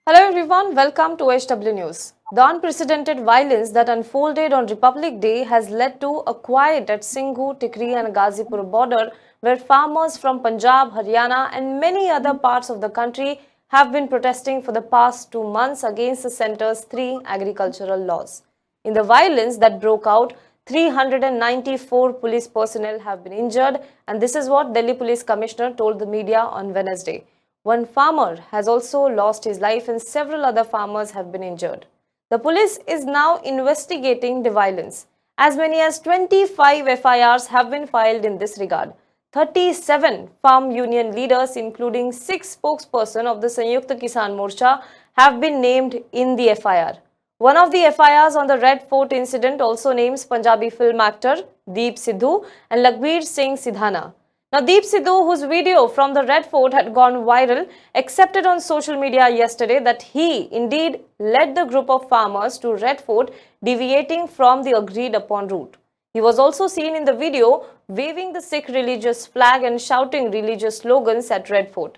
Hello everyone, welcome to HW News. The unprecedented violence that unfolded on Republic Day has led to a quiet at Singhu, Tikri and Ghazipur border where farmers from Punjab, Haryana and many other parts of the country have been protesting for the past 2 months against the centre's three agricultural laws. In the violence that broke out, 394 police personnel have been injured, and this is what Delhi Police Commissioner told the media on Wednesday. One farmer has also lost his life and several other farmers have been injured. The police is now investigating the violence. As many as 25 FIRs have been filed in this regard. 37 farm union leaders, including 6 spokespersons of the Samyukta Kisan Morcha, have been named in the FIR. One of the FIRs on the Red Fort incident also names Punjabi film actor Deep Sidhu and Lakhbir Singh Sidhana. Now, Deep Sidhu, whose video from the Red Fort had gone viral, accepted on social media yesterday that he indeed led the group of farmers to Red Fort, deviating from the agreed upon route. He was also seen in the video waving the Sikh religious flag and shouting religious slogans at Red Fort.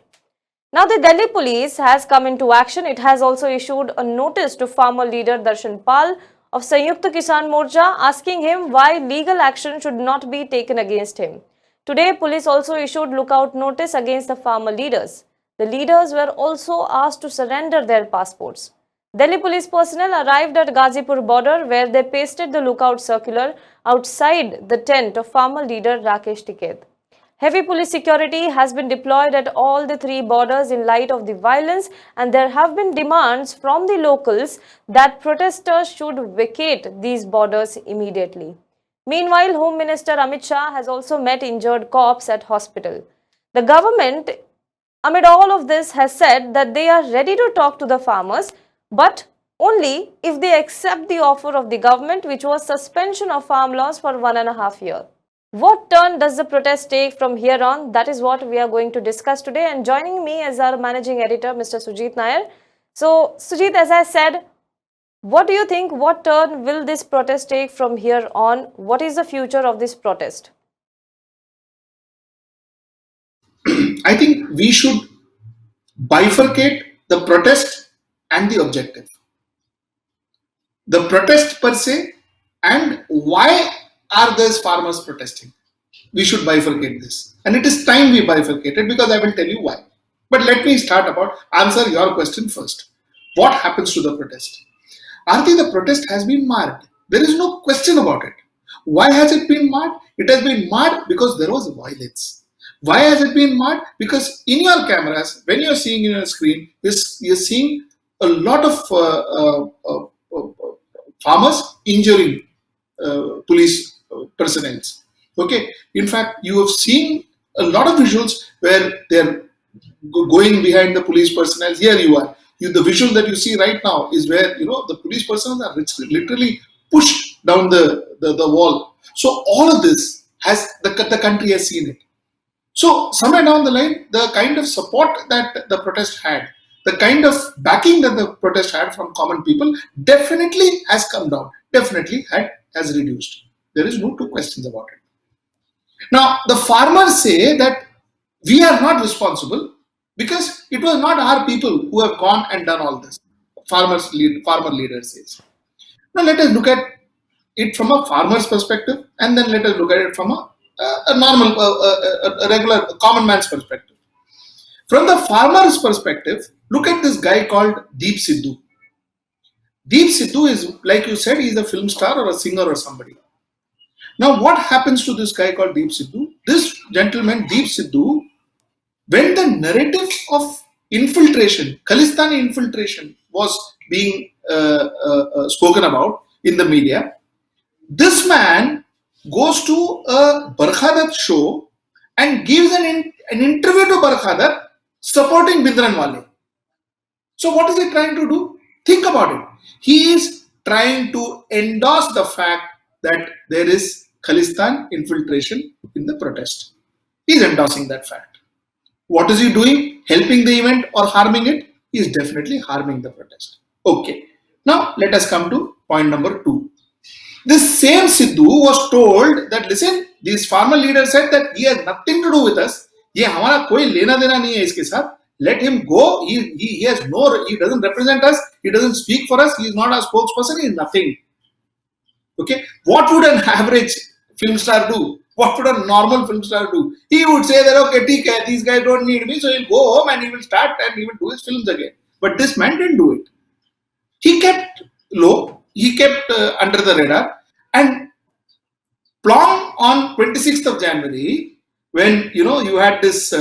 Now, the Delhi police has come into action. It has also issued a notice to farmer leader Darshan Pal of Samyukta Kisan Morcha, asking him why legal action should not be taken against him. Today, police also issued lookout notice against the farmer leaders. The leaders were also asked to surrender their passports. Delhi police personnel arrived at Ghazipur border where they pasted the lookout circular outside the tent of farmer leader Rakesh Tiketh. Heavy police security has been deployed at all the three borders in light of the violence, and there have been demands from the locals that protesters should vacate these borders immediately. Meanwhile, Home Minister Amit Shah has also met injured cops at hospital. The government, amid all of this, has said that they are ready to talk to the farmers, but only if they accept the offer of the government, which was suspension of farm laws for 1.5 years. What turn does the protest take from here on? That is what we are going to discuss today. And joining me is our managing editor, Mr. Sujit Nair. So, Sujit, as I said, what do you think? What turn will this protest take from here on? What is the future of this protest? I think we should bifurcate the protest and the objective. The protest per se and why are these farmers protesting? We should bifurcate this. And it is time we bifurcate it because I will tell you why. But let me answer your question first. What happens to the protest? Aarti, the protest has been marred. There is no question about it. Why has it been marred? It has been marred because there was violence. Why has it been marred? Because in your cameras, when you're seeing in your screen, you're seeing a lot of farmers injuring police personnel. Okay. In fact, you have seen a lot of visuals where they're going behind the police personnel. Here you are. The visual that you see right now is where the police personnel are literally pushed down the wall. So all of this has the country has seen it. So somewhere down the line, the kind of support that the protest had, the kind of backing that the protest had from common people definitely has come down, definitely has reduced. There is no two questions about it. Now, the farmers say that we are not responsible because it was not our people who have gone and done all this. Farmer leader says. Now, let us look at it from a farmer's perspective and then let us look at it from a normal, a regular, common man's perspective. From the farmer's perspective, look at this guy called Deep Sidhu. Deep Sidhu is, like you said, he's a film star or a singer or somebody. Now, what happens to this guy called Deep Sidhu? This gentleman, Deep Sidhu, when the narrative of infiltration, Khalistani infiltration, was being spoken about in the media, this man goes to a Barkhadat show and gives an interview to Barkhadat supporting Bindranwale. So what is he trying to do? Think about it. He is trying to endorse the fact that there is Khalistan infiltration in the protest. He is endorsing that fact. What is he doing? Helping the event or harming it? He is definitely harming the protest. Okay. Now let us come to point number 2. This same Sidhu was told that, listen, this farmer leader said that he has nothing to do with us. ये हमारा कोई लेना देना नहीं है इसके साथ. Let him go. He has no, he doesn't represent us. He doesn't speak for us. He is not our spokesperson. He is nothing. Okay. What would an average film star do? What would a normal film star do? He would say that, okay, these guys don't need me. So he'll go home and he will start and he will do his films again. But this man didn't do it. He kept low. He kept under the radar. And plong on 26th of January, when you had this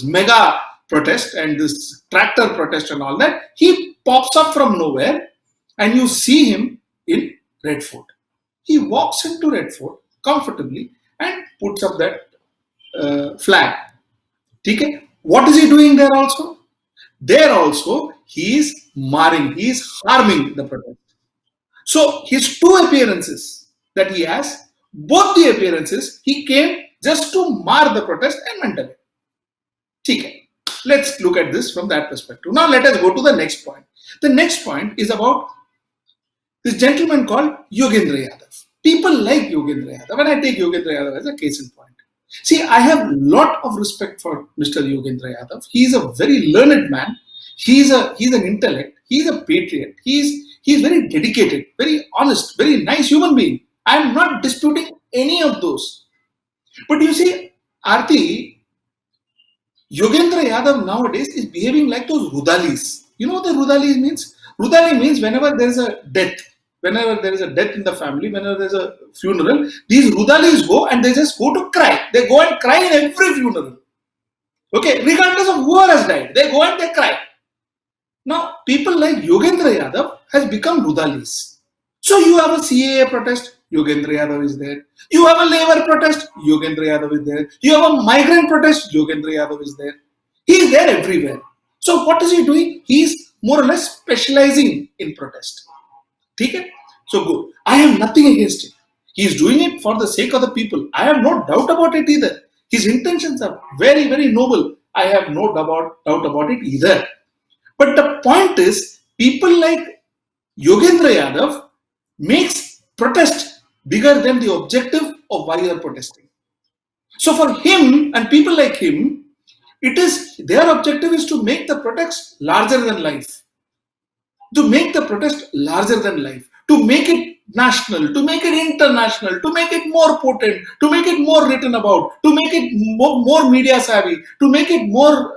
mega protest and this tractor protest and all that, he pops up from nowhere, and you see him in Red Fort. He walks into Red Fort comfortably and puts up that flag. Okay? What is he doing there also? There also, he is marring, he is harming the protest. So his two appearances that he has, both the appearances, he came just to mar the protest and went away. Okay. Let's look at this from that perspective. Now let us go to the next point. The next point is about this gentleman called Yogendra Yadav. People like Yogendra Yadav, and I take Yogendra Yadav as a case in point. See, I have a lot of respect for Mr. Yogendra Yadav. He is a very learned man. He's an intellect. He's a patriot. He's very dedicated, very honest, very nice human being. I am not disputing any of those. But you see, Aarti, Yogendra Yadav nowadays is behaving like those Rudalis. You know what the Rudalis means? Rudali means whenever there is a death, whenever there is a death in the family, whenever there is a funeral, these Rudalis go and they just go to cry. They go and cry in every funeral. Okay, regardless of whoever has died, they go and they cry. Now, people like Yogendra Yadav has become Rudalis. So you have a CAA protest, Yogendra Yadav is there. You have a labor protest, Yogendra Yadav is there. You have a migrant protest, Yogendra Yadav is there. He is there everywhere. So what is he doing? He is more or less specializing in protest. Okay? So good. I have nothing against it. He is doing it for the sake of the people. I have no doubt about it either. His intentions are very, very noble. I have no doubt about it either. But the point is, people like Yogendra Yadav makes protest bigger than the objective of why you are protesting. So for him and people like him, their objective is to make the protest larger than life. To make the protest larger than life. To make it national, to make it international, to make it more potent, to make it more written about, to make it more media savvy, to make it more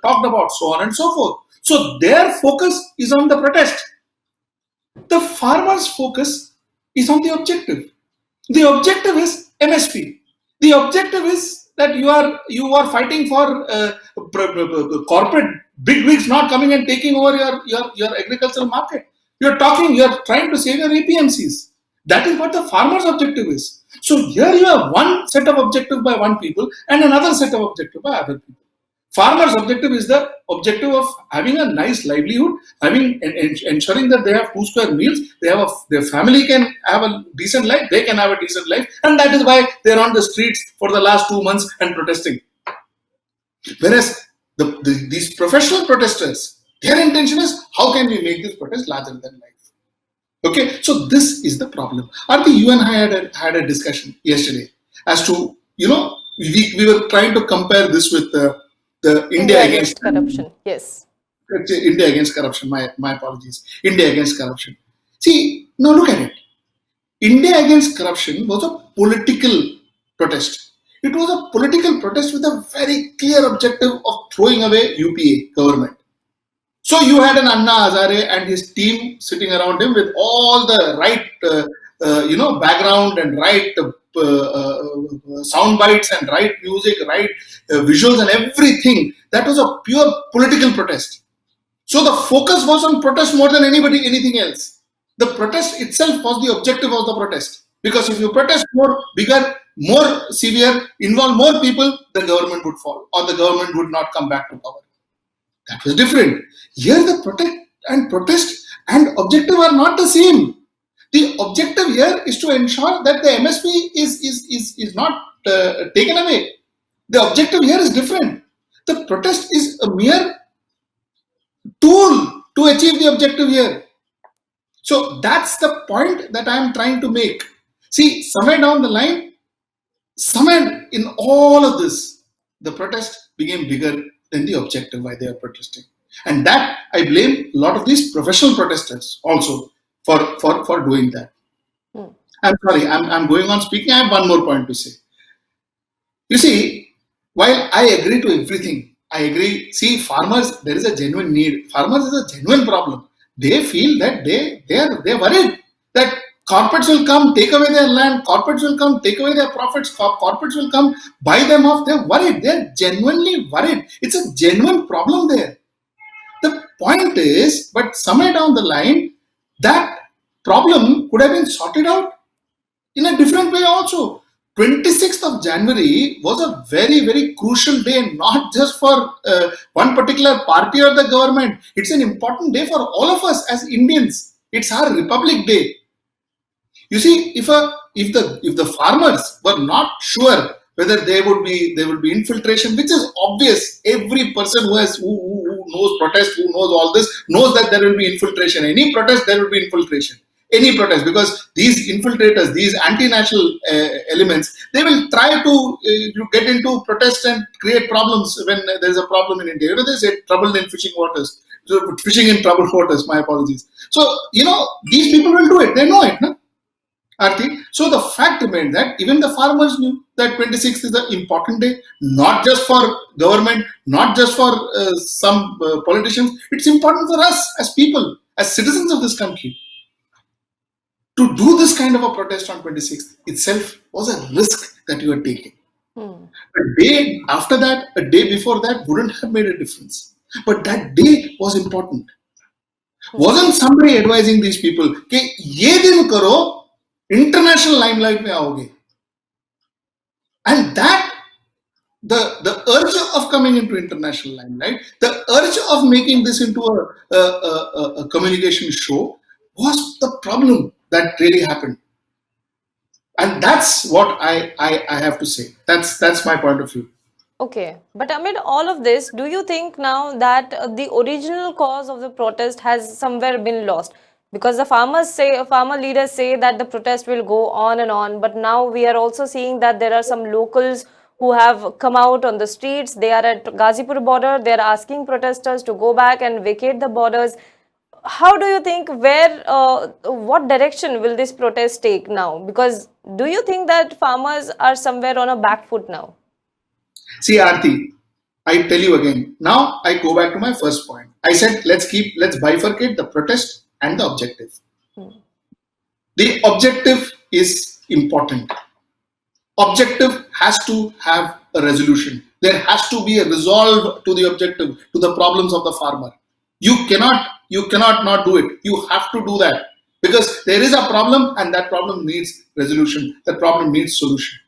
talked about, so on and so forth. So their focus is on the protest. The farmers' focus is on the objective. The objective is MSP. The objective is that you are fighting for corporate bigwigs not coming and taking over your agricultural market. You're trying to save your APMCs. That is what the farmer's objective is. So here you have one set of objective by one people and another set of objective by other people. Farmer's objective is the objective of having a nice livelihood, ensuring that they have 2 square meals, their family can have a decent life, they can have a decent life, and that is why they're on the streets for the last 2 months and protesting. Whereas these professional protesters, their intention is, how can we make this protest larger than life? Okay, so this is the problem. Aarti, you and I had a discussion yesterday as to, we were trying to compare this with the India against corruption. Yes. India against corruption. My apologies. India against corruption. See, now look at it. India against corruption was a political protest. It was a political protest with a very clear objective of throwing away UPA government. So you had an Anna Hazare and his team sitting around him with all the right, background and right sound bites and right music, right visuals and everything. That was a pure political protest. So the focus was on protest more than anything else. The protest itself was the objective of the protest. Because if you protest more, bigger, more severe, involve more people, the government would fall or the government would not come back to power. That was different. Here the protest and objective are not the same. The objective here is to ensure that the MSP is not taken away. The objective here is different. The protest is a mere tool to achieve the objective here. So that's the point that I am trying to make. See, somewhere down the line, somewhere in all of this, the protest became bigger than the objective why they are protesting. And that I blame a lot of these professional protesters also for doing that. Hmm. I'm sorry, I'm going on speaking. I have one more point to say. You see, while I agree to everything, I agree. See, farmers, there is a genuine need. Farmers is a genuine problem. They feel that they're worried that corporates will come take away their land, corporates will come take away their profits, corporates will come buy them off. They're worried. They're genuinely worried. It's a genuine problem there. The point is, but somewhere down the line, that problem could have been sorted out in a different way also. 26th of January was a very, very crucial day, not just for one particular party or the government. It's an important day for all of us as Indians. It's our Republic Day. You see, if the farmers were not sure whether there would be infiltration, which is obvious. Every person who knows protest, who knows all this, knows that there will be infiltration. Any protest, there will be infiltration. Any protest, because these infiltrators, these anti-national elements, they will try to get into protest and create problems when there is a problem in India. You know, they say trouble in fishing waters. So, fishing in troubled waters. My apologies. So these people will do it. They know it, no? Arti. So the fact remains that even the farmers knew that 26th is an important day, not just for government, not just for some politicians. It's important for us as people, as citizens of this country. To do this kind of a protest on 26th itself was a risk that you are taking. Hmm. A day after that, a day before that wouldn't have made a difference. But that day was important. Wasn't somebody advising these people कि ये दिन करो international limelight में आओगे? And that the urge of coming into international limelight, the urge of making this into a communication show was the problem that really happened. And that's what I have to say. That's my point of view. Okay, but amid all of this, do you think now that the original cause of the protest has somewhere been lost? Because the farmer leaders say that the protest will go on and on, but now we are also seeing that there are some locals who have come out on the streets. They are at Ghazipur border. They are asking protesters to go back and vacate the borders. How do you think what direction will this protest take now? Because do you think that farmers are somewhere on a back foot now? See, Aarti, I tell you again. Now I go back to my first point. I said let's bifurcate the protest and the objective. The objective is important. Objective has to have a resolution. There has to be a resolve to the objective, to the problems of the farmer. You cannot not do it. You have to do that because there is a problem and that problem needs resolution. That problem needs solution.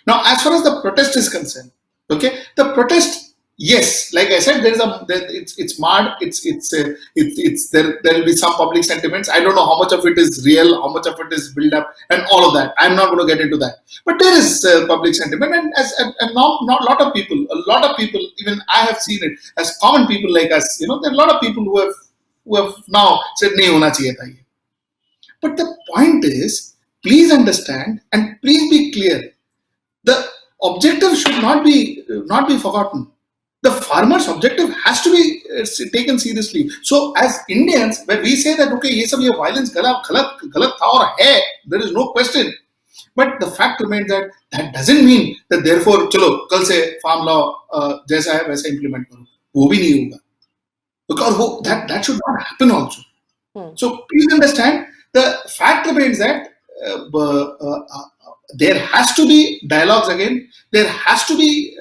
Now, as far as the protest is concerned, okay, the protest, yes, like I said, it's marred. There will be some public sentiments. I don't know how much of it is real, how much of it is built up, and all of that. I'm not going to get into that. But there is public sentiment, and not a lot of people, even I have seen it as common people like us. There are a lot of people who have now said, "Nahi hona chahiye tha ye." But the point is, please understand and please be clear. The objective should not be forgotten. The farmer's objective has to be taken seriously. So, as Indians, when we say that okay, ये violence गलत था और है, there is no question. But the fact remains that doesn't mean that therefore चलो कल से farm law जैसा है वैसा implement करो. वो भी नहीं होगा. Because that should not happen also. So please understand, the fact remains that there has to be dialogues again. There has to be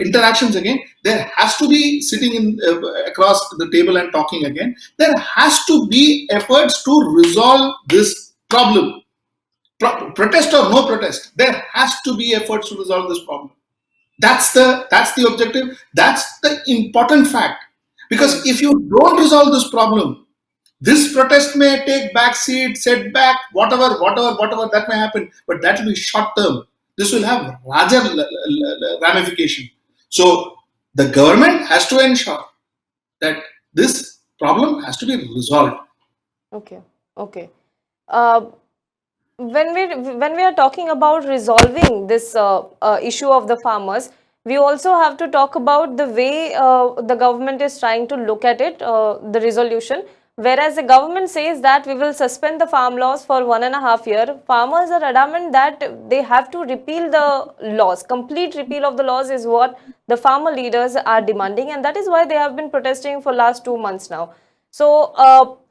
interactions again. There has to be sitting across the table and talking again. There has to be efforts to resolve this problem. Protest or no protest, there has to be efforts to resolve this problem. That's the objective. That's the important fact. Because if you don't resolve this problem, this protest may take backseat, setback, whatever that may happen, but that will be short term. This will have larger ramification. So the government has to ensure that this problem has to be resolved. Okay. When we are talking about resolving this issue of the farmers, we also have to talk about the way the government is trying to look at it, the resolution. Whereas the government says that we will suspend the farm laws for 1.5 years, farmers are adamant that they have to repeal the laws. Complete repeal of the laws is what the farmer leaders are demanding, and that is why they have been protesting for last 2 months now. So,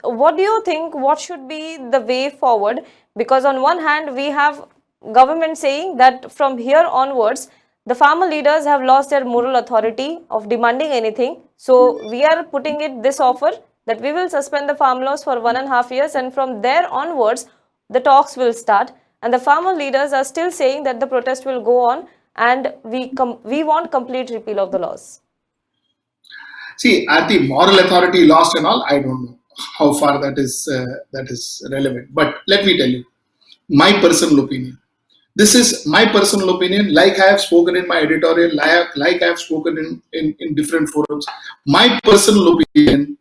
what do you think? What should be the way forward? Because on one hand, we have government saying that from here onwards, the farmer leaders have lost their moral authority of demanding anything. So, we are putting it this offer that we will suspend the farm laws for 1.5 years, and from there onwards, the talks will start. And the farmer leaders are still saying that the protest will go on, and we want complete repeal of the laws. See, at the moral authority lost and all, I don't know how far that is relevant. But let me tell you, my personal opinion. This is my personal opinion, like I have spoken in my editorial, like I have spoken in different forums. My personal opinion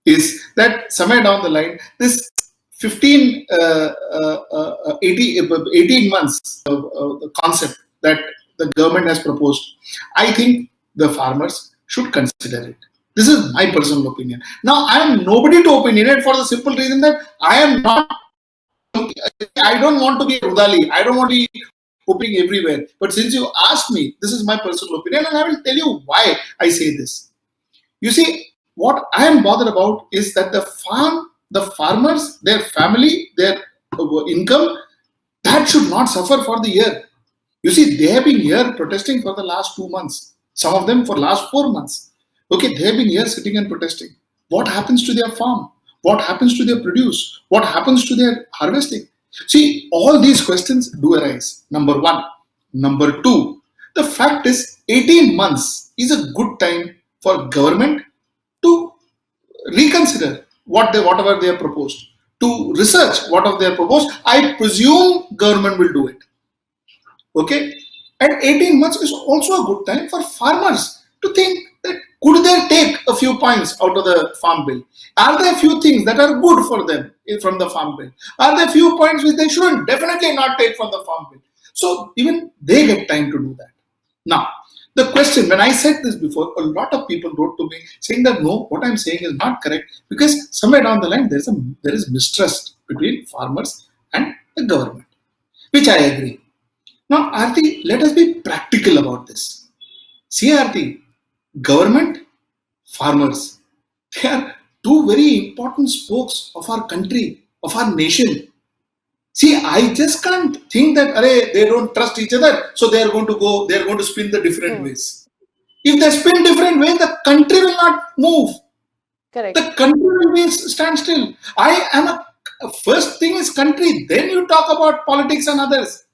is that somewhere down the line, this 18 months the concept that the government has proposed, I think the farmers should consider it. This is my personal opinion. Now, I am nobody to opinionate for the simple reason that I don't want to be Rudali. I don't want to be hoping everywhere. But since you asked me, this is my personal opinion, and I will tell you why I say this. You see, what I am bothered about is that the farmers, their family, their income, that should not suffer for the year. You see, they have been here protesting for the last 2 months. Some of them for last 4 months. Okay, they have been here sitting and protesting. What happens to their farm? What happens to their produce? What happens to their harvesting? See, all these questions do arise. Number one. Number two, the fact is 18 months is a good time for government to reconsider whatever they have proposed, to research whatever they have proposed. I presume government will do it. Okay? And 18 months is also a good time for farmers to think that could they take a few points out of the farm bill? Are there a few things that are good for them from the farm bill? Are there a few points which they shouldn't definitely not take from the farm bill? So even they get time to do that. Now, the question, when I said this before, a lot of people wrote to me saying that no, what I'm saying is not correct because somewhere down the line there is mistrust between farmers and the government, which I agree. Now, Aarti, let us be practical about this. See, Aarti, government, farmers, they are two very important spokes of our country, of our nation. See, I just can't think that they don't trust each other, so they are going to spin the different ways. If they spin different ways, the country will not move. Correct. The country will be stand still. First thing is country, then you talk about politics and others.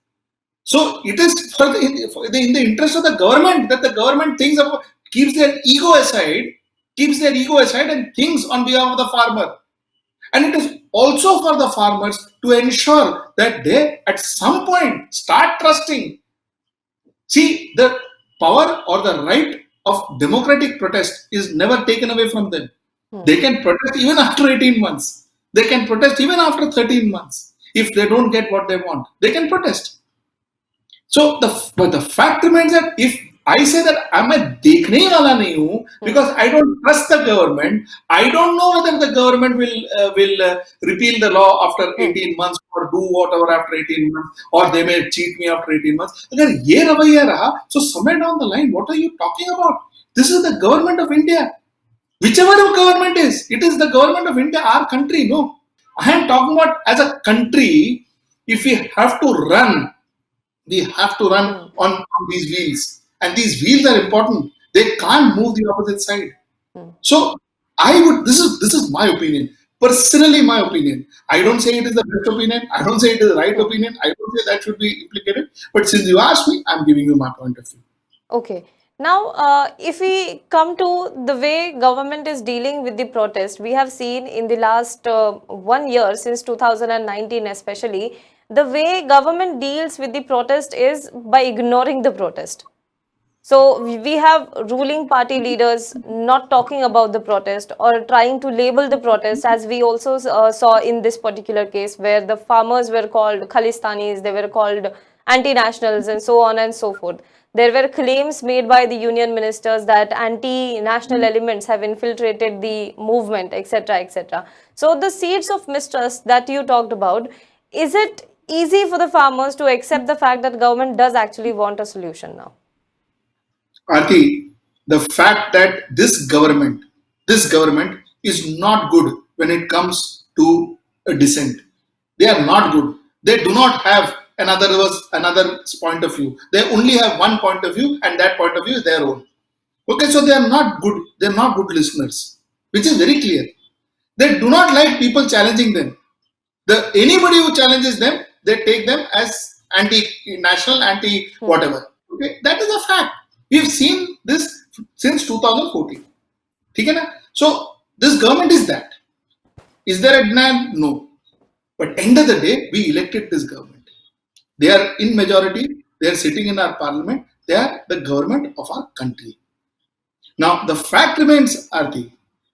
So it is in the interest of the government that the government keeps their ego aside and thinks on behalf of the farmer. And it is also for the farmers to ensure that they at some point start trusting. See, the power or the right of democratic protest is never taken away from them. They can protest even after 18 months. They can protest even after 13 months. If they don't get what they want, they can protest. So but the fact remains that if I say that I'm a dekhne wala nahi hu because I don't trust the government, I don't know whether the government will repeal the law after 18 months or do whatever after 18 months, or they may cheat me after 18 months. Agar ye ravaiya raha, so somewhere down the line, what are you talking about? This is the government of India. Whichever government is, it is the government of India, our country. No, I am talking about as a country. If we have to run, we have to run on these wheels, and these wheels are important. They can't move the opposite side. So this is my opinion. Personally, my opinion. I don't say it is the best opinion. I don't say it is the right opinion. I don't say that should be implicated. But since you asked me, I'm giving you my point of view. Okay. Now, if we come to the way government is dealing with the protest, we have seen in the last 1 year, since 2019 especially, the way government deals with the protest is by ignoring the protest. So we have ruling party leaders not talking about the protest or trying to label the protest, as we also saw in this particular case where the farmers were called Khalistanis, they were called anti-nationals and so on and so forth. There were claims made by the union ministers that anti-national elements have infiltrated the movement, etc., etc. So the seeds of mistrust that you talked about, is it easy for the farmers to accept the fact that government does actually want a solution now? Aarti, the fact that this government is not good when it comes to a dissent. They are not good. They do not have another point of view. They only have one point of view, and that point of view is their own. Okay, so they are not good. They are not good listeners, which is very clear. They do not like people challenging them. Anybody who challenges them, they take them as anti-national, anti-whatever. Okay, that is a fact. We've seen this since 2014. Okay, na? So this government is that. Is there a denial? No. But end of the day, we elected this government. They are in majority. They are sitting in our parliament. They are the government of our country. Now the fact remains, Aarti.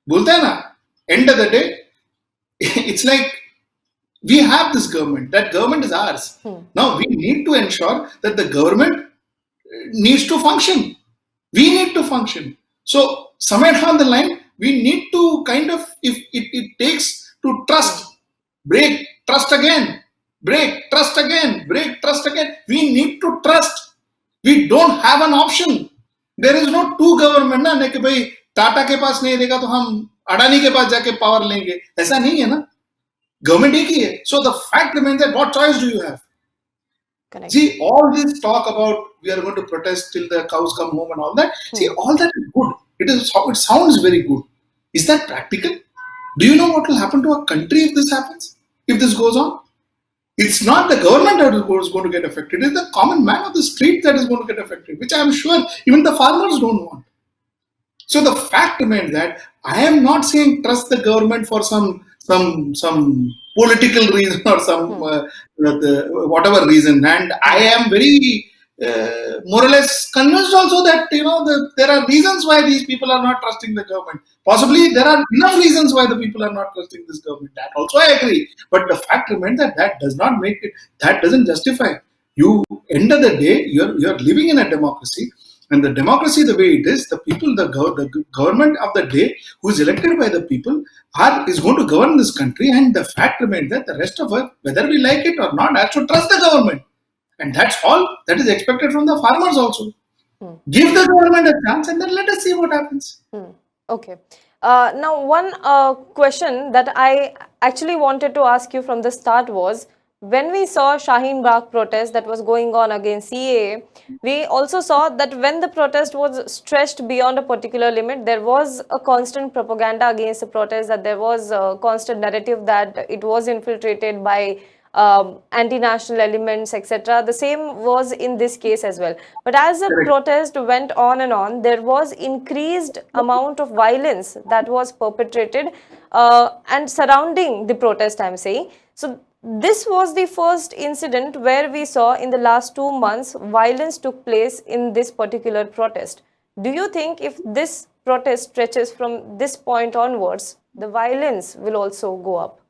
बोलते हैं ना, end of the day, it's like we have this government. That government is ours. Now we need to ensure that the government needs to function. We need to function. So somewhere down the line, we need to kind of, if it takes to trust, break, trust again, break, trust again, break, trust again. We need to trust. We don't have an option. There is no two government ना कि भाई टाटा के पास नहीं देगा तो हम अडानी के पास जाके पावर लेंगे, ऐसा नहीं है ना. Government एक ही है. So the fact remains that what choice do you have? Correct. See, all this talk about we are going to protest till the cows come home and all that. See, all that is good. It sounds very good. Is that practical? Do you know what will happen to our country if this happens? If this goes on? It's not the government that is going to get affected. It's the common man of the street that is going to get affected, which I am sure even the farmers don't want. So the fact remains that I am not saying trust the government for some political reason or some whatever reason, and I am very more or less convinced also that there are reasons why these people are not trusting the government. Possibly there are enough reasons why the people are not trusting this government. That also I agree. But the fact remains that does not make it. That doesn't justify. You end of the day, you're living in a democracy. And the democracy, the way it is, the people, the government of the day, who is elected by the people, is going to govern this country. And the fact remains that the rest of us, whether we like it or not, has to trust the government. And that's all that is expected from the farmers also. Give the government a chance and then let us see what happens. Okay. Now, one question that I actually wanted to ask you from the start was, when we saw Shaheen Bagh protest that was going on against CAA, we also saw that when the protest was stretched beyond a particular limit, there was a constant propaganda against the protest, that there was a constant narrative that it was infiltrated by anti-national elements, etc. The same was in this case as well. But as the protest went on and on, there was increased amount of violence that was perpetrated and surrounding the protest, I'm saying. So this was the first incident where we saw in the last 2 months violence took place in this particular protest. Do you think if this protest stretches from this point onwards, the violence will also go up?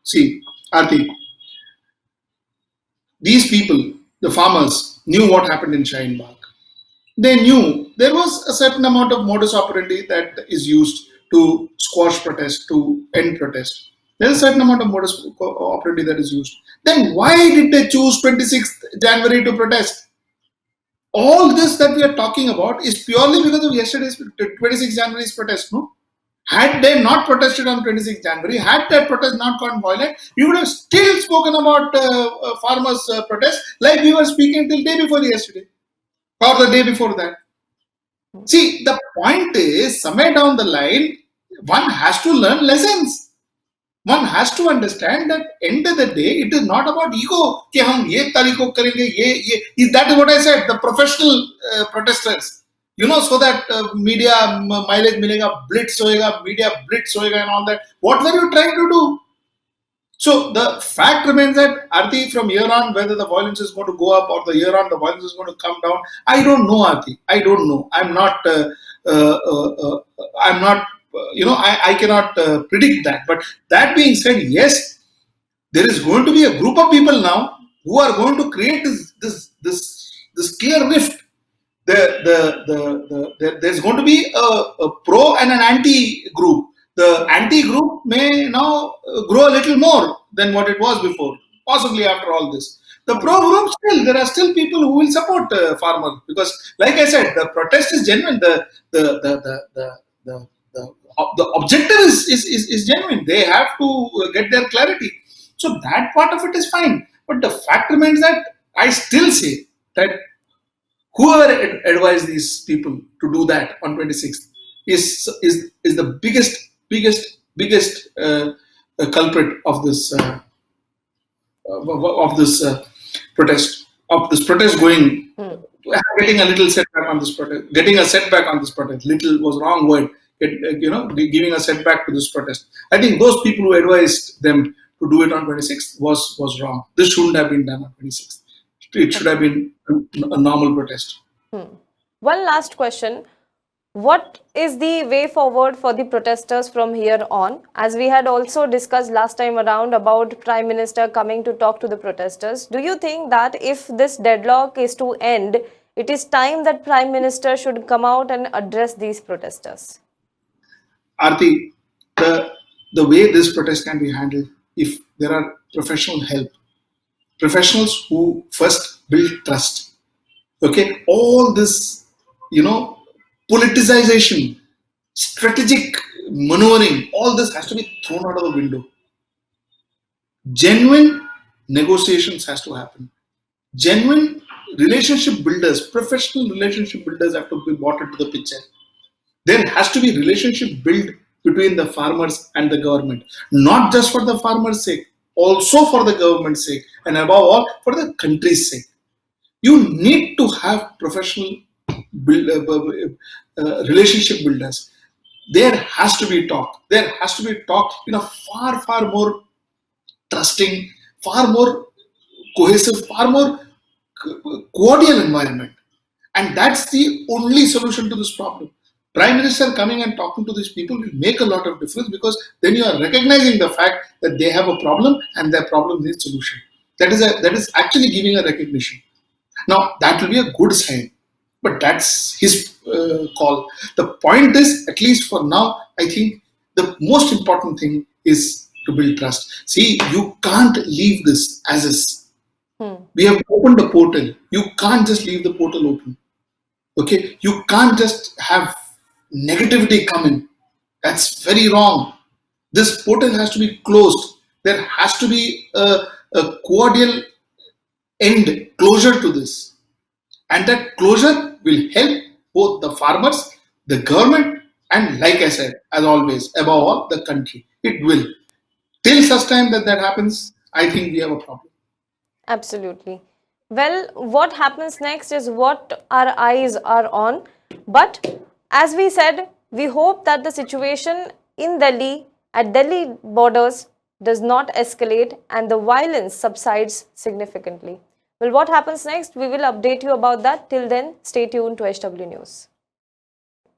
See, Aarti, these people, the farmers, knew what happened in Shaheen Bagh. They knew there was a certain amount of modus operandi that is used to squash protest, to end protest. There is a certain amount of modus operandi that is used. Then why did they choose 26th January to protest? All this that we are talking about is purely because of yesterday's 26th January's protest, no? Had they not protested on 26th January, had that protest not gone violent, we would have still spoken about farmers' protest like we were speaking till day before yesterday or the day before that. See, the point is, somewhere down the line, one has to learn lessons. One has to understand that end of the day, it is not about ego. कि हम ये तारीख को करेंगे, ये that is what I said. The professional protesters, so that media mileage मिलेगा, blitz होएगा, media blitz होएगा and all that. What were you trying to do? So the fact remains that Aarti, from here on, whether the violence is going to go up or the year on the violence is going to come down, I don't know, Aarti. I don't know. I'm not. I cannot predict that. But that being said, yes, there is going to be a group of people now who are going to create this this clear rift. There's going to be a pro and an anti group. The anti group may now grow a little more than what it was before, possibly after all this. The pro group, still there are still people who will support farmers, because, like I said, the protest is genuine. The objective is genuine. They have to get their clarity. So that part of it is fine. But the fact remains that I still say that whoever advised these people to do that on 26th is the biggest culprit of this protest, going, getting a little setback on this protest, little was wrong word. Giving a setback to this protest. I think those people who advised them to do it on 26th was wrong. This shouldn't have been done on 26th. It should have been a normal protest. One last question. What is the way forward for the protesters from here on? As we had also discussed last time around about Prime Minister coming to talk to the protesters, do you think that if this deadlock is to end, it is time that Prime Minister should come out and address these protesters? Aarti, the way this protest can be handled, if there are professional help, professionals who first build trust. Okay, all this, politicization, strategic maneuvering, all this has to be thrown out of the window. Genuine negotiations has to happen. Genuine relationship builders, professional relationship builders have to be brought into the picture. There has to be relationship built between the farmers and the government, not just for the farmers' sake, also for the government's sake, and above all, for the country's sake. You need to have professional relationship builders. There has to be talk. There has to be talk in a far more trusting, far more cohesive, far more cordial environment. And that's the only solution to this problem. Prime Minister coming and talking to these people will make a lot of difference, because then you are recognizing the fact that they have a problem and their problem needs solution. That is actually giving a recognition. Now that will be a good sign, but that's his call. The point is, at least for now, I think the most important thing is to build trust. See, you can't leave this as is. We have opened the portal. You can't just leave the portal open. Okay, you can't just have negativity come in. That's very wrong. This portal has to be closed. There has to be a cordial closure to this. And that closure will help both the farmers, the government, and, like I said, as always, above all, the country. It will. Till such time that happens, I think we have a problem. Absolutely. Well, what happens next is what our eyes are on. But as we said, we hope that the situation in Delhi, at Delhi borders, does not escalate and the violence subsides significantly. Well, what happens next? We will update you about that. Till then, stay tuned to HW News.